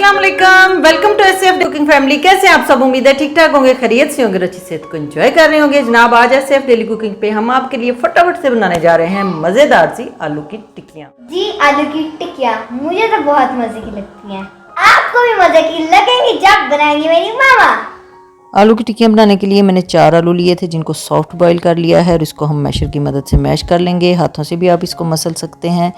अस्सलाम वालेकुम, welcome to SF cooking family. कैसे हैं आप सब? उम्मीद है ठीक ठाक होंगे, खैरियत से होंगे, अच्छी सेहत को एंजॉय कर रहे होंगे। जनाब आज एसएफ डेली कुकिंग पे हम आपके लिए फटाफट से बनाने जा रहे हैं मजेदार सी आलू की टिक्कियाँ। जी आलू की टिक्कियाँ मुझे तो बहुत मजे की लगती हैं। आपको भी मजे की लगेंगी जब बनाएंगी मेरी मामा। आलू की टिक्कियाँ बनाने के लिए मैंने 4 आलू लिए थे जिनको सॉफ्ट बॉईल कर लिया है और इसको हम मैशर की मदद से मैश कर लेंगे। हाथों से भी आप इसको मसल सकते हैं।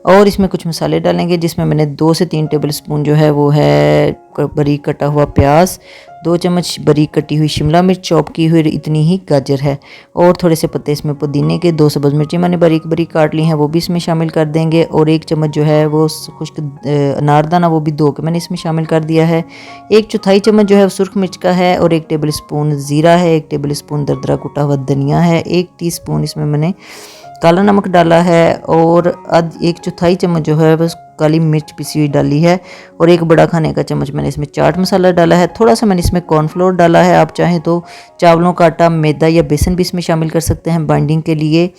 और इसमें कुछ मसाले डालेंगे जिसमें मैंने 2 से 3 टेबल स्पून जो है वो है बारीक कटा हुआ प्याज, 2 चम्मच बारीक कटी हुई शिमला मिर्च चॉप की हुई, इतनी ही गाजर है और थोड़े से पत्ते इसमें पुदीने के, 2 सब्ज़ मिर्ची मैंने बारीक बारीक काट ली हैं वो भी इसमें शामिल कर देंगे। और 1 चम्मच जो है वो खुश्क अनारदाना वो भी 2 के मैंने इसमें शामिल कर दिया है। 1/4 चम्मच जो है वो सुर्ख मिर्च का है और 1 टेबल स्पून ज़ीरा है, 1 टेबल स्पून दरदरा कुटा हुआ धनिया है, 1 टीस्पून इसमें मैंने काला नमक डाला है और 1/4 चम्मच जो है बस काली मिर्च पिसी हुई डाली है और 1 बड़ा खाने का चम्मच मैंने इसमें चाट मसाला डाला है। थोड़ा सा मैंने इसमें कॉर्नफ्लोर डाला है। आप चाहें तो चावलों का आटा, मैदा या बेसन भी इसमें शामिल कर सकते हैं बाइंडिंग के लिए,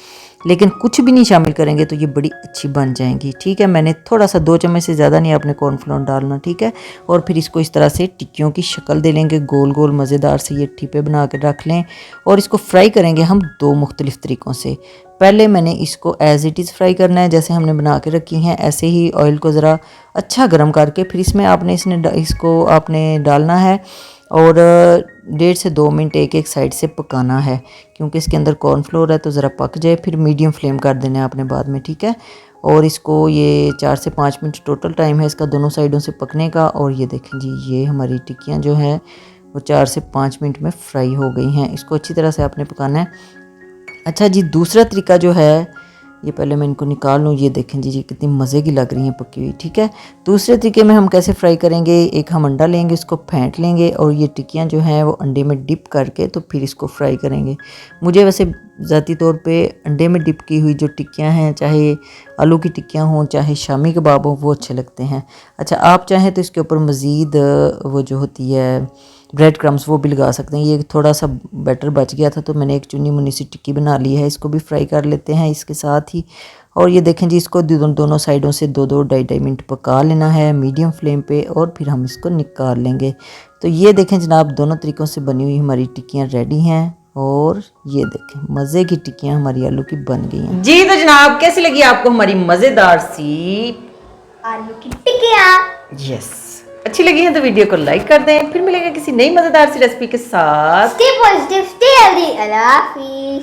लेकिन कुछ भी नहीं शामिल करेंगे तो ये बड़ी अच्छी बन जाएंगी। ठीक है, मैंने थोड़ा सा 2 चम्मच से ज़्यादा नहीं आपने कॉर्नफ्लोर डालना। ठीक है, और फिर इसको इस तरह से टिक्कियों की शक्ल दे लेंगे, गोल गोल मज़ेदार से ये ठीपे बना के रख लें और इसको फ्राई करेंगे हम 2 मुख्तलिफ तरीक़ों से। पहले मैंने इसको एज़ इट इज़ फ्राई करना है जैसे हमने बना के रखी हैं, ऐसे ही ऑयल को ज़रा अच्छा गर्म करके फिर इसमें आपने इसको आपने डालना है और 1.5 से 2 मिनट एक साइड से पकाना है क्योंकि इसके अंदर कॉर्नफ्लोर है तो ज़रा पक जाए, फिर मीडियम फ्लेम कर देना है आपने बाद में। ठीक है, और इसको ये 4 से 5 मिनट टोटल टाइम है इसका दोनों साइडों से पकने का। और ये देखें जी, ये हमारी टिक्कियाँ जो हैं वो 4 से 5 मिनट में फ्राई हो गई हैं। इसको अच्छी तरह से आपने पकाना है। अच्छा जी, दूसरा तरीका जो है, ये पहले मैं इनको निकाल लूँ। ये देखें जी कितनी मज़े की लग रही हैं पकी हुई। ठीक है, दूसरे तरीके में हम कैसे फ्राई करेंगे, एक हम अंडा लेंगे, उसको फेंट लेंगे और ये टिक्कियाँ जो हैं वो अंडे में डिप करके तो फिर इसको फ्राई करेंगे। मुझे वैसे ज़ाती तौर पे अंडे में डिप की हुई जो टिक्कियाँ हैं, चाहे आलू की टिक्कियाँ हों चाहे शामी कबाब हों, वो अच्छे लगते हैं। अच्छा, आप चाहें तो इसके ऊपर मज़ीद वो जो होती है ब्रेड क्रम्स वो भी लगा सकते हैं। ये थोड़ा सा बैटर बच गया था तो मैंने एक चुनी मुनी सी टिक्की बना ली है, इसको भी फ्राई कर लेते हैं इसके साथ ही। और ये देखें जी, इसको दोनों साइडों से 2-2 2.5 मिनट पका लेना है मीडियम फ्लेम पे और फिर हम इसको निकाल लेंगे। तो ये देखें जनाब, दोनों तरीक़ों से बनी हुई हमारी टिक्कियाँ रेडी हैं और ये देखें मज़े की टिक्कियाँ हमारी आलू की बन गई हैं जी। तो जनाब कैसी लगी आपको हमारी मज़ेदार सी आलू की टिक्कियाँ? यस, अच्छी लगी है तो वीडियो को लाइक कर दें। फिर मिलेंगे किसी नई मज़ेदार सी रेसिपी के साथ। Stay positive, stay healthy. अल्लाह हाफिज़।